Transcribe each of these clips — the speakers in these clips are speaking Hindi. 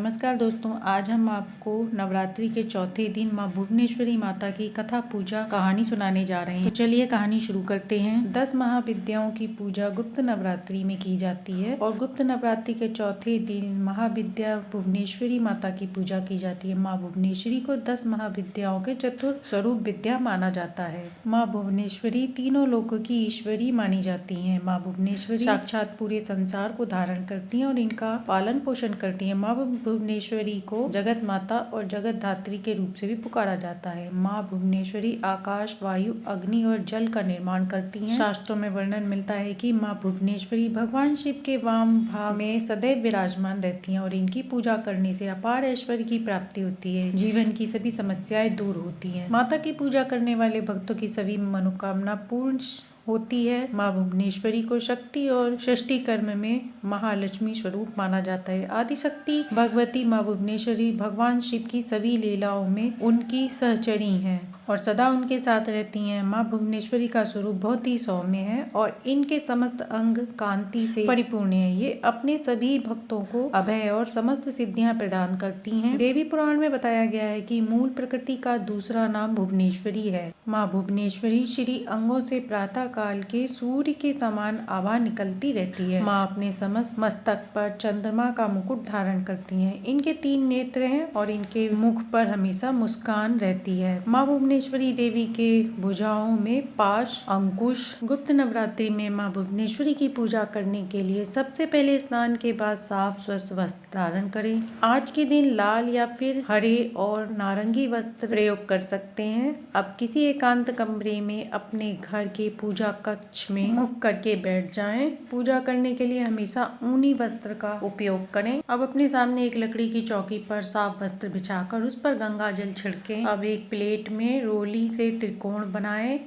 नमस्कार दोस्तों, आज हम आपको नवरात्रि के चौथे दिन माँ भुवनेश्वरी माता की कथा पूजा कहानी सुनाने जा रहे हैं। तो चलिए कहानी शुरू करते हैं। 10 महाविद्याओं की पूजा गुप्त नवरात्रि में की जाती है और गुप्त नवरात्रि के चौथे दिन महाविद्या भुवनेश्वरी माता की पूजा की जाती है। माँ भुवनेश्वरी को 10 महाविद्याओं के चतुर स्वरूप विद्या माना जाता है। माँ भुवनेश्वरी तीनों लोकों की ईश्वरी मानी जाती है। माँ भुवनेश्वरी साक्षात पूरे संसार को धारण करती है और इनका पालन पोषण करती है। माँ भुवनेश्वरी को जगत माता और जगत धात्री के रूप से भी पुकारा जाता है। माँ भुवनेश्वरी आकाश, वायु, अग्नि और जल का निर्माण करती हैं। शास्त्रों में वर्णन मिलता है कि माँ भुवनेश्वरी भगवान शिव के वाम भाग में सदैव विराजमान रहती हैं और इनकी पूजा करने से अपार ऐश्वर्य की प्राप्ति होती है। जीवन की सभी समस्याएं दूर होती हैं। माता की पूजा करने वाले भक्तों की सभी मनोकामना पूर्ण होती है। माँ भुवनेश्वरी को शक्ति और सृष्टि कर्म में महालक्ष्मी स्वरूप माना जाता है। आदिशक्ति भगवती माँ भुवनेश्वरी भगवान शिव की सभी लीलाओं में उनकी सहचरी हैं और सदा उनके साथ रहती हैं। माँ भुवनेश्वरी का स्वरूप बहुत ही सौम्य है और इनके समस्त अंग कांति से परिपूर्ण है। ये अपने सभी भक्तों को अभय और समस्त सिद्धियां प्रदान करती हैं। देवी पुराण में बताया गया है कि मूल प्रकृति का दूसरा नाम भुवनेश्वरी है। माँ भुवनेश्वरी श्री अंगों से प्रातः काल के सूर्य के समान आभा निकलती रहती है। माँ अपने समस्त मस्तक पर चंद्रमा का मुकुट धारण करती हैं। इनके 3 नेत्र हैं और इनके मुख पर हमेशा मुस्कान रहती है। माँ भुवनेश्वरी देवी के भुजाओं में पाश, अंकुश। गुप्त नवरात्रि में माँ भुवनेश्वरी की पूजा करने के लिए सबसे पहले स्नान के बाद साफ स्वच्छ वस्त्र धारण करें। आज के दिन लाल या फिर हरे और नारंगी वस्त्र प्रयोग कर सकते हैं। अब किसी एकांत कमरे में अपने घर के पूजा कक्ष में मुख करके बैठ जाएं। पूजा करने के लिए हमेशा ऊनी वस्त्र का उपयोग करें। अब अपने सामने एक लकड़ी की चौकी पर साफ वस्त्र बिछाकर उस पर गंगा जल छिड़कें। अब एक प्लेट में रोली से त्रिकोण बनाएं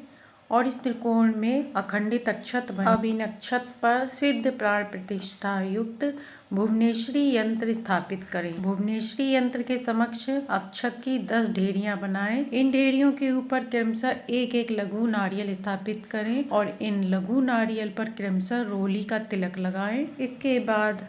और इस त्रिकोण में अखंडित अक्षत बनाएं। अब इन अक्षत पर सिद्ध प्राण प्रतिष्ठा युक्त भुवनेश्वरी यंत्र स्थापित करें। भुवनेश्वरी यंत्र के समक्ष अक्षत की 10 ढेरियां बनाएं। इन ढेरियों के ऊपर क्रमशः एक लघु नारियल स्थापित करें और इन लघु नारियल पर क्रमशः रोली का तिलक लगाएं। इसके बाद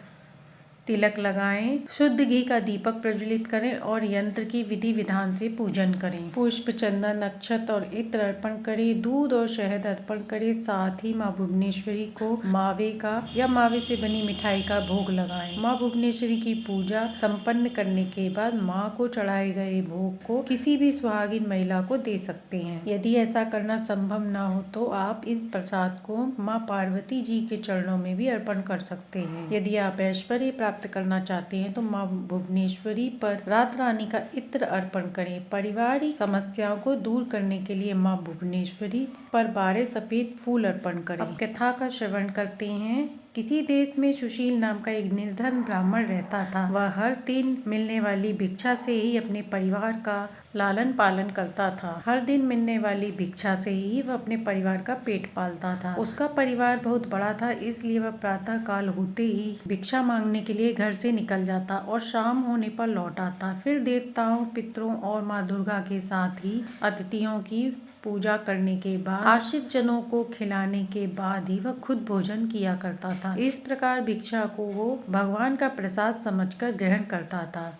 तिलक लगाएं, शुद्ध घी का दीपक प्रज्वलित करें और यंत्र की विधि विधान से पूजन करें। पुष्प, चंदन, अक्षत और इत्र अर्पण करें। दूध और शहद अर्पण करें। साथ ही माँ भुवनेश्वरी को मावे का या मावे से बनी मिठाई का भोग लगाएं। माँ भुवनेश्वरी की पूजा संपन्न करने के बाद माँ को चढ़ाए गए भोग को किसी भी सुहागिन महिला को दे सकते हैं। यदि ऐसा करना संभव न हो तो आप इस प्रसाद को माँ पार्वती जी के चरणों में भी अर्पण कर सकते हैं। यदि आप ऐश्वर्य प्राप्त करना चाहते हैं तो माँ भुवनेश्वरी पर रात रानी का इत्र अर्पण करें। पारिवारिक समस्याओं को दूर करने के लिए माँ भुवनेश्वरी पर 12 सफेद फूल अर्पण करें। अब कथा का श्रवण करते हैं। किसी देश में सुशील नाम का एक निर्धन ब्राह्मण रहता था। वह हर दिन मिलने वाली भिक्षा से ही अपने परिवार का लालन पालन करता था। हर दिन मिलने वाली भिक्षा से ही वह अपने परिवार का पेट पालता था। उसका परिवार बहुत बड़ा था, इसलिए वह प्रातः काल होते ही भिक्षा मांगने के लिए घर से निकल जाता और शाम होने पर लौट आता। फिर देवताओं, पितरों और माँ दुर्गा के साथ ही अतिथियों की पूजा करने के बाद आश्रित जनों को खिलाने के बाद ही वह खुद भोजन किया करता था। इस प्रकार भिक्षा को वो भगवान का प्रसाद समझकर ग्रहण करता था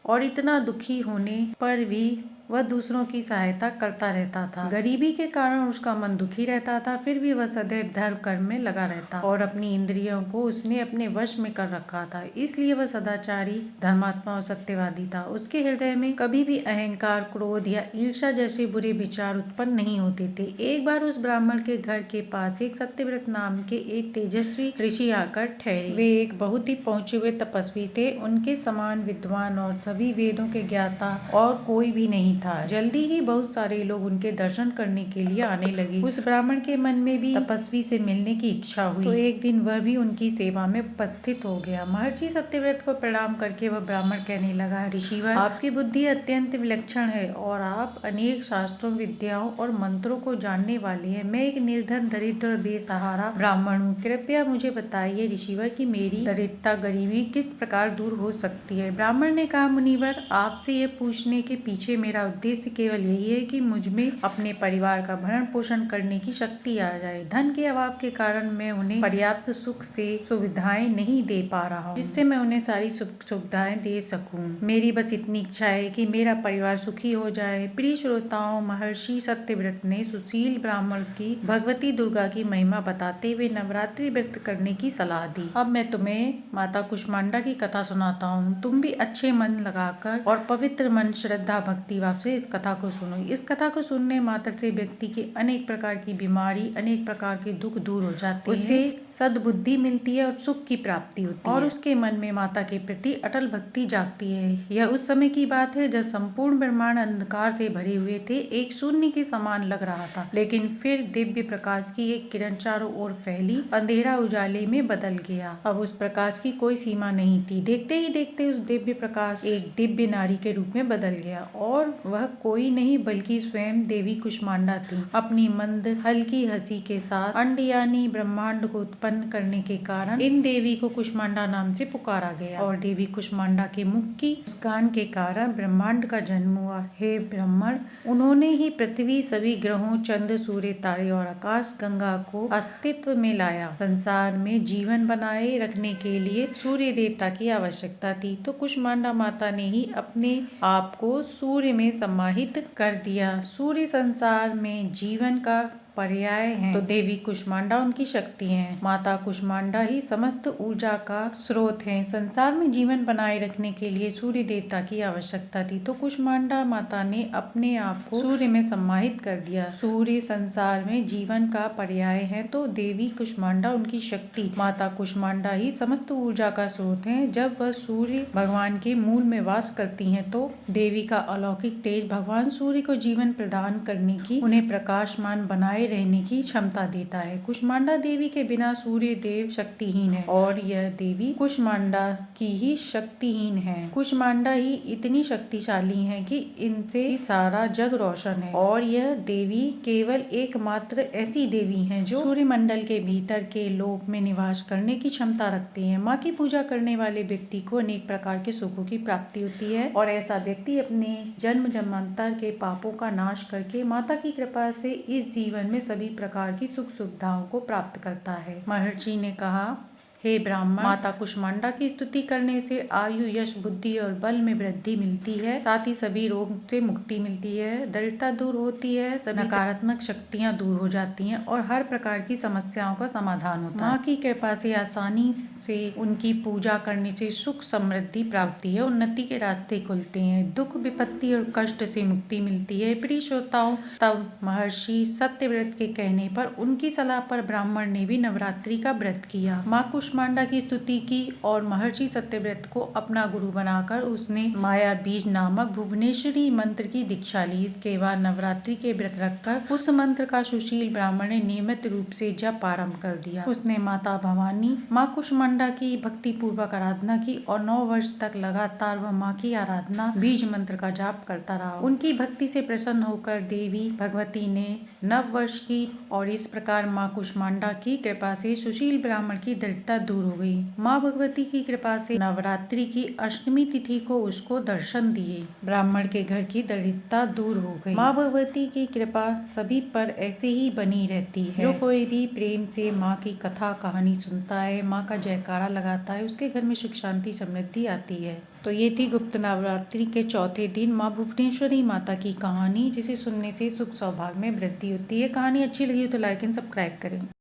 और इतना दुखी होने पर भी वह दूसरों की सहायता करता रहता था। गरीबी के कारण उसका मन दुखी रहता था, फिर भी वह सदैव धर्म कर्म में लगा रहता और अपनी इंद्रियों को उसने अपने वश में कर रखा था। इसलिए वह सदाचारी, धर्मात्मा और सत्यवादी था। उसके हृदय में कभी भी अहंकार, क्रोध या ईर्ष्या जैसे बुरे विचार उत्पन्न नहीं होते थे। एक बार उस ब्राह्मण के घर के पास एक सत्यव्रत नाम के एक तेजस्वी ऋषि आकर ठहरे। वे एक बहुत ही पहुंचे हुए तपस्वी थे। उनके समान विद्वान और सभी वेदों के ज्ञाता और कोई भी नहीं था। जल्दी ही बहुत सारे लोग उनके दर्शन करने के लिए आने लगे। उस ब्राह्मण के मन में भी तपस्वी से मिलने की इच्छा हुई, तो एक दिन वह भी उनकी सेवा में उपस्थित हो गया। महर्षि सत्यव्रत को प्रणाम करके वह ब्राह्मण कहने लगा, ऋषिवर, आपकी बुद्धि अत्यंत विलक्षण है और आप अनेक शास्त्रों, विद्याओं और मंत्रों को जानने वाले हैं। मैं एक निर्धन, दरिद्र और बेसहारा ब्राह्मण हूँ। कृपया मुझे बताइए ऋषिवर कि मेरी दरिद्रता, गरीबी किस प्रकार दूर हो सकती है। ब्राह्मण ने कहा, मुनिवर, आपसे यह पूछने के पीछे मेरा उद्देश्य केवल यही है कि मुझ में अपने परिवार का भरण पोषण करने की शक्ति आ जाए। धन के अभाव के कारण मैं उन्हें पर्याप्त सुख से सुविधाएं नहीं दे पा रहा हूँ, जिससे मैं उन्हें सारी सुविधाएं दे सकूं। मेरी बस इतनी इच्छा है कि मेरा परिवार सुखी हो जाए। प्रिय श्रोताओं, महर्षि सत्यव्रत ने सुशील ब्राह्मण की भगवती दुर्गा की महिमा बताते हुए नवरात्रि व्रत करने की सलाह दी। अब मैं तुम्हें माता कुष्मांडा की कथा सुनाता हूँ। तुम भी अच्छे मन लगाकर और पवित्र मन, श्रद्धा, भक्ति भाव से इस कथा को सुनो। इस कथा को सुनने मात्र से व्यक्ति के अनेक प्रकार की बीमारी, अनेक प्रकार के दुख दूर हो जाते हैं। उसे सद्बुद्धि मिलती है और सुख की प्राप्ति होती है और उसके मन में माता के प्रति अटल भक्ति जागती है। यह उस समय की बात है जब संपूर्ण ब्रह्मांड अंधकार से भरे हुए थे। एक शून्य के समान लग रहा था, लेकिन फिर दिव्य प्रकाश की एक किरण चारों ओर फैली, अंधेरा उजाले में बदल गया। अब उस प्रकाश की कोई सीमा नहीं थी। देखते ही देखते उस दिव्य प्रकाश एक दिव्य नारी के रूप में बदल गया और वह कोई नहीं बल्कि स्वयं देवी कुष्मांडा थी। अपनी मंद हल्की हंसी के साथ अंड यानी ब्रह्मांड को उत्पन्न करने के कारण इन देवी को कुष्मांडा नाम से पुकारा गया और देवी कुष्मांडा के मुख की मुस्कान के कारण ब्रह्मांड का जन्म हुआ। हे ब्रह्मण, उन्होंने ही पृथ्वी, सभी ग्रहों, चंद्र, सूर्य, तारे और आकाश गंगा को अस्तित्व में लाया। संसार में जीवन बनाए रखने के लिए सूर्य देवता की आवश्यकता थी, तो कुष्मांडा माता ने ही अपने आप को सूर्य में समाहित कर दिया। सूर्य संसार में जीवन का पर्याय है, तो देवी कुष्मांडा उनकी शक्ति है। माता कुष्मांडा ही समस्त ऊर्जा का स्रोत है। संसार में जीवन बनाए रखने के लिए सूर्य देवता की आवश्यकता थी, तो कुष्मांडा माता ने अपने आप को सूर्य में समाहित कर दिया। सूर्य संसार में जीवन का पर्याय है, तो देवी कुष्मांडा उनकी शक्ति। माता कुष्मांडा ही समस्त ऊर्जा का स्रोत है। जब वह सूर्य भगवान के मूल में वास करती हैं, तो देवी का अलौकिक तेज भगवान सूर्य को जीवन प्रदान करने की, उन्हें प्रकाशमान बनाए रहने की क्षमता देता है। कुष्मांडा देवी के बिना सूर्य देव शक्तिहीन है और यह देवी कुष्मांडा की ही शक्तिहीन है। कुष्मांडा ही इतनी शक्तिशाली है कि इनसे ही सारा जग रोशन है और यह देवी केवल एकमात्र ऐसी देवी है जो सूर्य मंडल के भीतर के लोक में निवास करने की क्षमता रखती है। माँ की पूजा करने वाले व्यक्ति को अनेक प्रकार के सुखों की प्राप्ति होती है और ऐसा व्यक्ति अपने जन्म जन्मांतर के पापों का नाश करके माता की कृपा से इस जीवन में सभी प्रकार की सुख सुविधाओं को प्राप्त करता है। महर्षि ने कहा, हे ब्राह्मण, माता कुष्मांडा की स्तुति करने से आयु, यश, बुद्धि और बल में वृद्धि मिलती है। साथ ही सभी रोग से मुक्ति मिलती है, दरिद्रता दूर होती है, सभी नकारात्मक शक्तियां दूर हो जाती हैं और हर प्रकार की समस्याओं का समाधान होता है। माँ की कृपा से आसानी से उनकी पूजा करने से सुख, समृद्धि, प्राप्ति है, उन्नति के रास्ते खुलते हैं, दुख, विपत्ति और कष्ट से मुक्ति मिलती है। प्रिय श्रोताओं, तब महर्षि सत्यव्रत के कहने पर, उनकी सलाह पर ब्राह्मण ने भी नवरात्रि का व्रत किया। माँ कुष्मांडा की स्तुति की और महर्षि सत्यव्रत को अपना गुरु बनाकर उसने माया बीज नामक भुवनेश्वरी मंत्र की दीक्षा ली। इसके बाद नवरात्रि के व्रत रखकर उस मंत्र का सुशील ब्राह्मण ने नियमित रूप से जप आरंभ कर दिया। उसने माता भवानी, माँ कुष्मांडा की भक्ति पूर्वक आराधना की और 9 वर्ष तक लगातार वह माँ की आराधना बीज मंत्र का जाप करता रहा। उनकी भक्ति से प्रसन्न होकर देवी भगवती ने 9 वर्ष की और इस प्रकार माँ कुष्मांडा की कृपा से सुशील ब्राह्मण की दरिद्रता दूर हो गई। माँ भगवती की कृपा से नवरात्रि की अष्टमी तिथि को उसको दर्शन दिए। ब्राह्मण के घर की दरिद्रता दूर हो गई। माँ भगवती की कृपा सभी पर ऐसे ही बनी रहती है। जो कोई भी प्रेम से माँ की कथा कहानी सुनता है, माँ का जयकारा लगाता है, उसके घर में सुख, शांति, समृद्धि आती है। तो ये थी गुप्त नवरात्रि के चौथे दिन माँ भुवनेश्वरी माता की कहानी, जिसे सुनने से सुख सौभाग्य में वृद्धि होती है। कहानी अच्छी लगी हो तो लाइक एंड सब्सक्राइब करें।